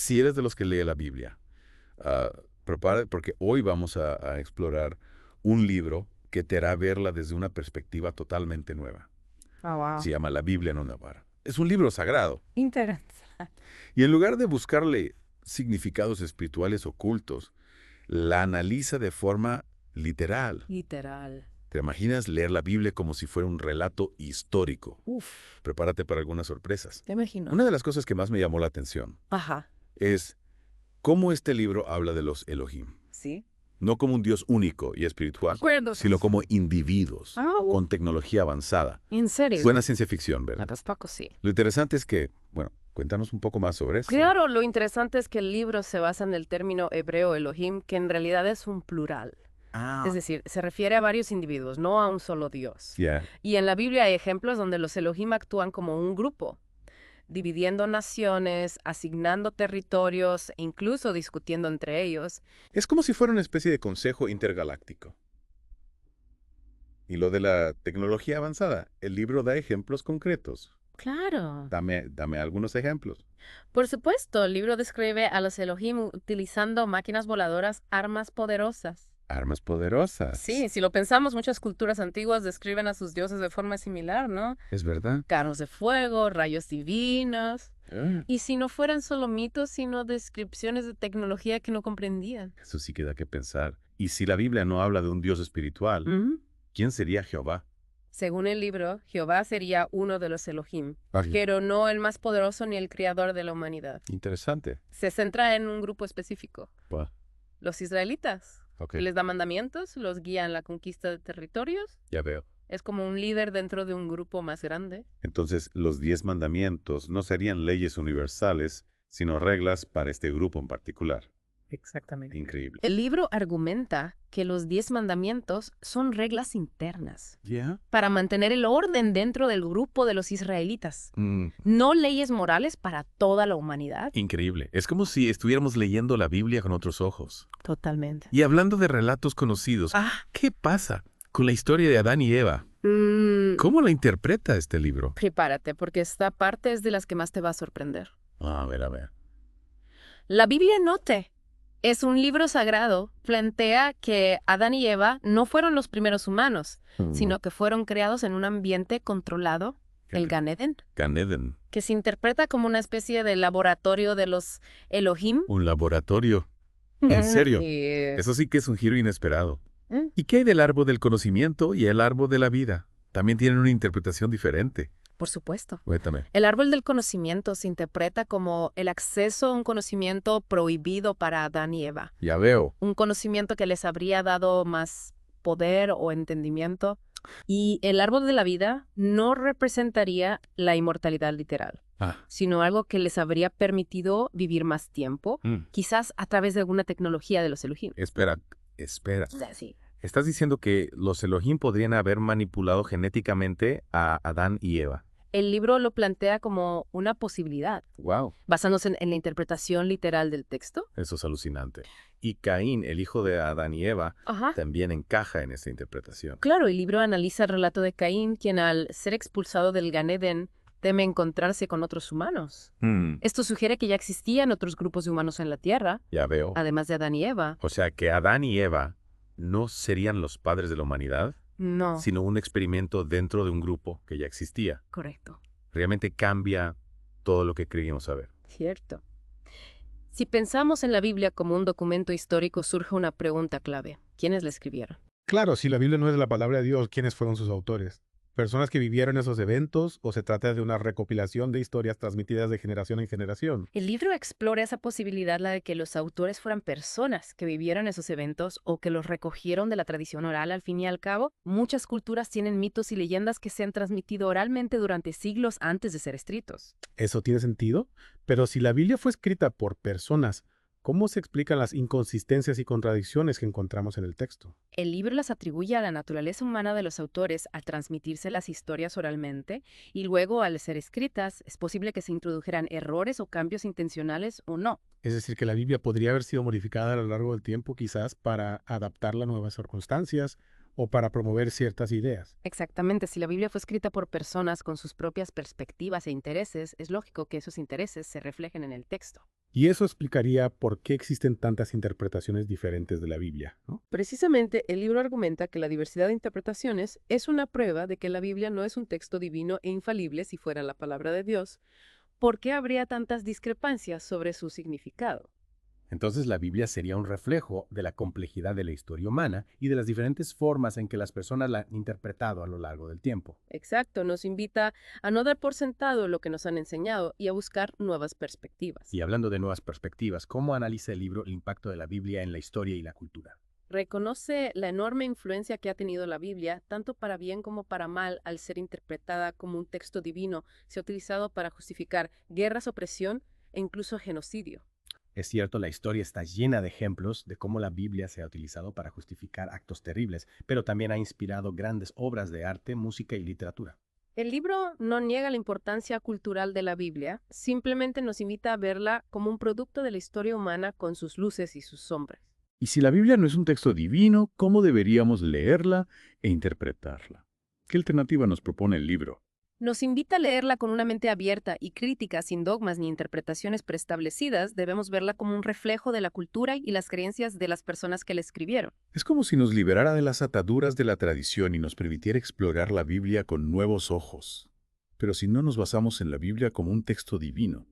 si eres de los que lee la Biblia, ah, prepárate porque hoy vamos a explorar un libro que te hará verla desde una perspectiva totalmente nueva. Ah, wow. Se llama La Biblia en una vara. Es un libro sagrado. Interesante. Y en lugar de buscarle significados espirituales ocultos, la analiza de forma literal. Literal. ¿Te imaginas leer la Biblia como si fuera un relato histórico? Uf, Prepárate para algunas sorpresas. te imagino. Una de las cosas que más me llamó la atención Ajá. es cómo este libro habla de los Elohim. Sí. No como un Dios único y espiritual, Acuerdo. sino como individuos Ah, con tecnología avanzada. ¿en serio? Suena ciencia ficción, ¿verdad? Poco sí. Lo interesante es que, bueno, cuéntanos un poco más sobre eso. Claro, lo interesante es que el libro se basa en el término hebreo Elohim, que en realidad es un plural. Es decir, se refiere a varios individuos, no a un solo Dios. Ya. Y en la Biblia hay ejemplos donde los Elohim actúan como un grupo, dividiendo naciones, asignando territorios e incluso discutiendo entre ellos. Es como si fuera una especie de consejo intergaláctico. Y lo de la tecnología avanzada, el libro da ejemplos concretos. Claro. Dame algunos ejemplos. Por supuesto, el libro describe a los Elohim utilizando máquinas voladoras, armas poderosas. Armas poderosas. Sí, si lo pensamos, muchas culturas antiguas describen a sus dioses de forma similar, ¿no? ¿Es verdad? Carros de fuego, rayos divinos. Ah, Y si no fueran solo mitos, sino descripciones de tecnología que no comprendían. eso sí que da que pensar. Y si la Biblia no habla de un Dios espiritual, Ujú. ¿quién sería Jehová? Según el libro, Jehová sería uno de los Elohim, Ay, pero no el más poderoso ni el creador de la humanidad. interesante. Se centra en un grupo específico, Pa, los israelitas. ok, Les da mandamientos, los guía en la conquista de territorios. ya veo. Es como un líder dentro de un grupo más grande. Entonces, los 10 mandamientos no serían leyes universales, sino reglas para este grupo en particular. Exactamente. Increíble. El libro argumenta que los 10 mandamientos son reglas internas ¿Ya? para mantener el orden dentro del grupo de los israelitas, Mm, no leyes morales para toda la humanidad. increíble. Es como si estuviéramos leyendo la Biblia con otros ojos. Totalmente. Y hablando de relatos conocidos, ¿qué pasa con la historia de Adán y Eva? ¿Cómo la interpreta este libro? Prepárate, porque esta parte es de las que más te va a sorprender. A ver, a ver. La Biblia Note es un libro sagrado, plantea que Adán y Eva no fueron los primeros humanos, sino que fueron creados en un ambiente controlado, el Gan Eden, Gan Eden, que se interpreta como una especie de laboratorio de los Elohim. un laboratorio. ¿En serio? Sí. Eso sí que es un giro inesperado. Mm. ¿Y qué hay del árbol del conocimiento y el árbol de la vida? También tienen una interpretación diferente. Por supuesto. Cuéntame. El árbol del conocimiento se interpreta como el acceso a un conocimiento prohibido para Adán y Eva. Ya veo. Un conocimiento que les habría dado más poder o entendimiento. Y el árbol de la vida no representaría la inmortalidad literal, Ah, sino algo que les habría permitido vivir más tiempo, quizás a través de alguna tecnología de los Elohim. espera. Sí. Estás diciendo que los Elohim podrían haber manipulado genéticamente a Adán y Eva. El libro lo plantea como una posibilidad, Wow. basándose en la interpretación literal del texto. Eso es alucinante. Y Caín, el hijo de Adán y Eva, Ajá. también encaja en esa interpretación. Claro, el libro analiza el relato de Caín, quien al ser expulsado del Gan Eden teme encontrarse con otros humanos. Esto sugiere que ya existían otros grupos de humanos en la Tierra, Ya veo. además de Adán y Eva. O sea que Adán y Eva no serían los padres de la humanidad, No, sino un experimento dentro de un grupo que ya existía. correcto. Realmente cambia todo lo que creíamos saber. Cierto. Si pensamos en la Biblia como un documento histórico, surge una pregunta clave. ¿Quiénes la escribieron? Claro, si la Biblia no es la palabra de Dios, ¿quiénes fueron sus autores? ¿Personas que vivieron esos eventos o se trata de una recopilación de historias transmitidas de generación en generación? El libro explora esa posibilidad, la de que los autores fueran personas que vivieron esos eventos o que los recogieron de la tradición oral. Al fin y al cabo, muchas culturas tienen mitos y leyendas que se han transmitido oralmente durante siglos antes de ser escritos. ¿Eso tiene sentido? Pero si la Biblia fue escrita por personas, ¿cómo se explican las inconsistencias y contradicciones que encontramos en el texto? El libro las atribuye a la naturaleza humana de los autores al transmitirse las historias oralmente y luego al ser escritas es posible que se introdujeran errores o cambios intencionales o no. Es decir, que la Biblia podría haber sido modificada a lo largo del tiempo quizás para adaptarla a nuevas circunstancias o para promover ciertas ideas. Exactamente, si la Biblia fue escrita por personas con sus propias perspectivas e intereses, es lógico que esos intereses se reflejen en el texto. Y eso explicaría por qué existen tantas interpretaciones diferentes de la Biblia, ¿no? Precisamente, el libro argumenta que la diversidad de interpretaciones es una prueba de que la Biblia no es un texto divino e infalible si fuera la palabra de Dios. ¿Por qué habría tantas discrepancias sobre su significado? Entonces la Biblia sería un reflejo de la complejidad de la historia humana y de las diferentes formas en que las personas la han interpretado a lo largo del tiempo. Exacto, nos invita a no dar por sentado lo que nos han enseñado y a buscar nuevas perspectivas. Y hablando de nuevas perspectivas, ¿cómo analiza el libro el impacto de la Biblia en la historia y la cultura? Reconoce la enorme influencia que ha tenido la Biblia, tanto para bien como para mal, al ser interpretada como un texto divino. Se ha utilizado para justificar guerras, opresión e incluso genocidio. Es cierto, la historia está llena de ejemplos de cómo la Biblia se ha utilizado para justificar actos terribles, pero también ha inspirado grandes obras de arte, música y literatura. El libro no niega la importancia cultural de la Biblia, simplemente nos invita a verla como un producto de la historia humana con sus luces y sus sombras. Y si la Biblia no es un texto divino, ¿cómo deberíamos leerla e interpretarla? ¿Qué alternativa nos propone el libro? Nos invita a leerla con una mente abierta y crítica, sin dogmas ni interpretaciones preestablecidas. Debemos verla como un reflejo de la cultura y las creencias de las personas que la escribieron. Es como si nos liberara de las ataduras de la tradición y nos permitiera explorar la Biblia con nuevos ojos. Pero si no nos basamos en la Biblia como un texto divino,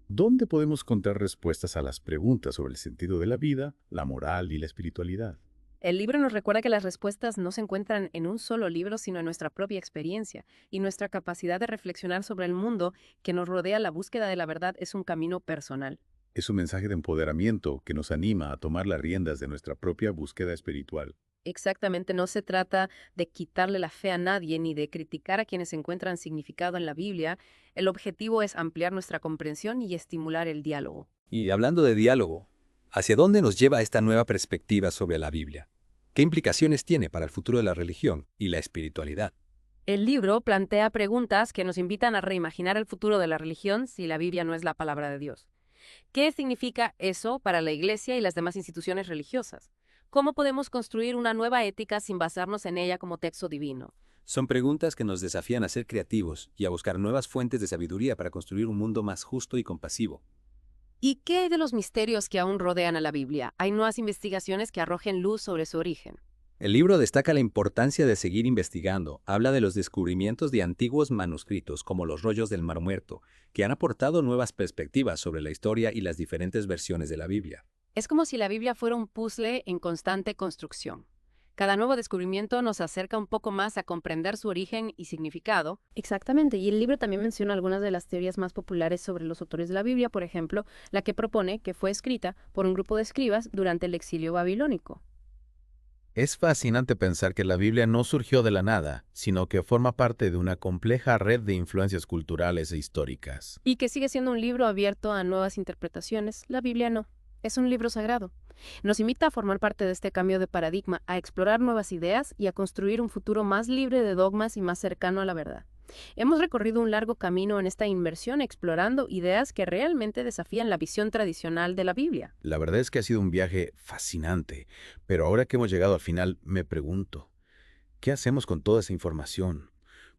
¿dónde podemos encontrar respuestas a las preguntas sobre el sentido de la vida, la moral y la espiritualidad? El libro nos recuerda que las respuestas no se encuentran en un solo libro, sino en nuestra propia experiencia, y nuestra capacidad de reflexionar sobre el mundo que nos rodea. La búsqueda de la verdad es un camino personal. Es un mensaje de empoderamiento que nos anima a tomar las riendas de nuestra propia búsqueda espiritual. Exactamente, no se trata de quitarle la fe a nadie ni de criticar a quienes encuentran significado en la Biblia. El objetivo es ampliar nuestra comprensión y estimular el diálogo. Y hablando de diálogo, ¿hacia dónde nos lleva esta nueva perspectiva sobre la Biblia? ¿Qué implicaciones tiene para el futuro de la religión y la espiritualidad? El libro plantea preguntas que nos invitan a reimaginar el futuro de la religión si la Biblia no es la palabra de Dios. ¿Qué significa eso para la Iglesia y las demás instituciones religiosas? ¿Cómo podemos construir una nueva ética sin basarnos en ella como texto divino? Son preguntas que nos desafían a ser creativos y a buscar nuevas fuentes de sabiduría para construir un mundo más justo y compasivo. ¿Y qué hay de los misterios que aún rodean a la Biblia? ¿Hay nuevas investigaciones que arrojen luz sobre su origen? El libro destaca la importancia de seguir investigando. Habla de los descubrimientos de antiguos manuscritos, como los rollos del Mar Muerto, que han aportado nuevas perspectivas sobre la historia y las diferentes versiones de la Biblia. Es como si la Biblia fuera un puzzle en constante construcción. Cada nuevo descubrimiento nos acerca un poco más a comprender su origen y significado. Exactamente, y el libro también menciona algunas de las teorías más populares sobre los autores de la Biblia, por ejemplo, la que propone que fue escrita por un grupo de escribas durante el exilio babilónico. Es fascinante pensar que la Biblia no surgió de la nada, sino que forma parte de una compleja red de influencias culturales e históricas. Y que sigue siendo un libro abierto a nuevas interpretaciones. La Biblia no. Es un libro sagrado. Nos invita a formar parte de este cambio de paradigma, a explorar nuevas ideas y a construir un futuro más libre de dogmas y más cercano a la verdad. Hemos recorrido un largo camino en esta inmersión explorando ideas que realmente desafían la visión tradicional de la Biblia. La verdad es que ha sido un viaje fascinante, pero ahora que hemos llegado al final, me pregunto, ¿qué hacemos con toda esa información?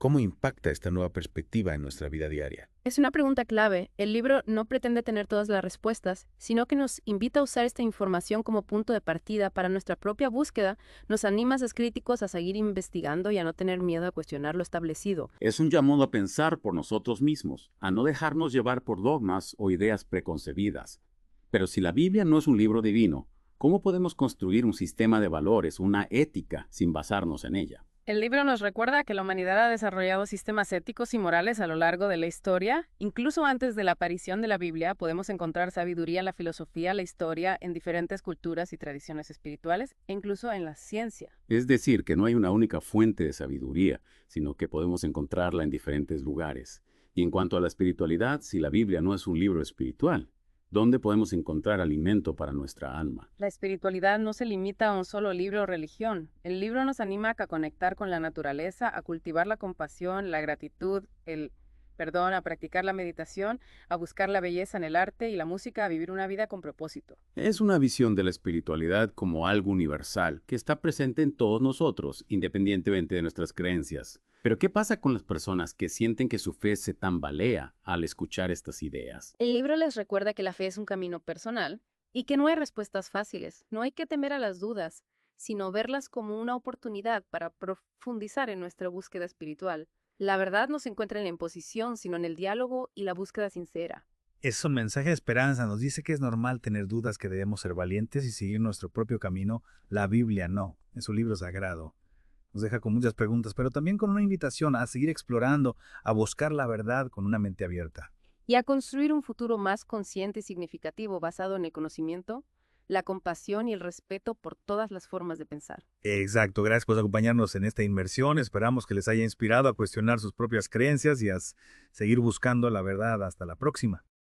¿Cómo impacta esta nueva perspectiva en nuestra vida diaria? Es una pregunta clave. El libro no pretende tener todas las respuestas, sino que nos invita a usar esta información como punto de partida para nuestra propia búsqueda. Nos anima a ser críticos, a seguir investigando y a no tener miedo a cuestionar lo establecido. Es un llamado a pensar por nosotros mismos, a no dejarnos llevar por dogmas o ideas preconcebidas. Pero si la Biblia no es un libro divino, ¿cómo podemos construir un sistema de valores, una ética, sin basarnos en ella? El libro nos recuerda que la humanidad ha desarrollado sistemas éticos y morales a lo largo de la historia. Incluso antes de la aparición de la Biblia, podemos encontrar sabiduría en la filosofía, la historia, en diferentes culturas y tradiciones espirituales, e incluso en la ciencia. Es decir, que no hay una única fuente de sabiduría, sino que podemos encontrarla en diferentes lugares. Y en cuanto a la espiritualidad, si la Biblia no es un libro espiritual, ¿dónde podemos encontrar alimento para nuestra alma? La espiritualidad no se limita a un solo libro o religión. El libro nos anima a conectar con la naturaleza, a cultivar la compasión, la gratitud, el perdón, a practicar la meditación, a buscar la belleza en el arte y la música, a vivir una vida con propósito. Es una visión de la espiritualidad como algo universal, que está presente en todos nosotros, independientemente de nuestras creencias. Pero ¿qué pasa con las personas que sienten que su fe se tambalea al escuchar estas ideas? El libro les recuerda que la fe es un camino personal y que no hay respuestas fáciles. No hay que temer a las dudas, sino verlas como una oportunidad para profundizar en nuestra búsqueda espiritual. La verdad no se encuentra en la imposición, sino en el diálogo y la búsqueda sincera. Es un mensaje de esperanza, nos dice que es normal tener dudas, que debemos ser valientes y seguir nuestro propio camino. La Biblia no, es un libro sagrado. Nos deja con muchas preguntas, pero también con una invitación a seguir explorando, a buscar la verdad con una mente abierta. Y a construir un futuro más consciente y significativo basado en el conocimiento, la compasión y el respeto por todas las formas de pensar. Exacto, gracias por acompañarnos en esta inmersión. Esperamos que les haya inspirado a cuestionar sus propias creencias y a seguir buscando la verdad. Hasta la próxima.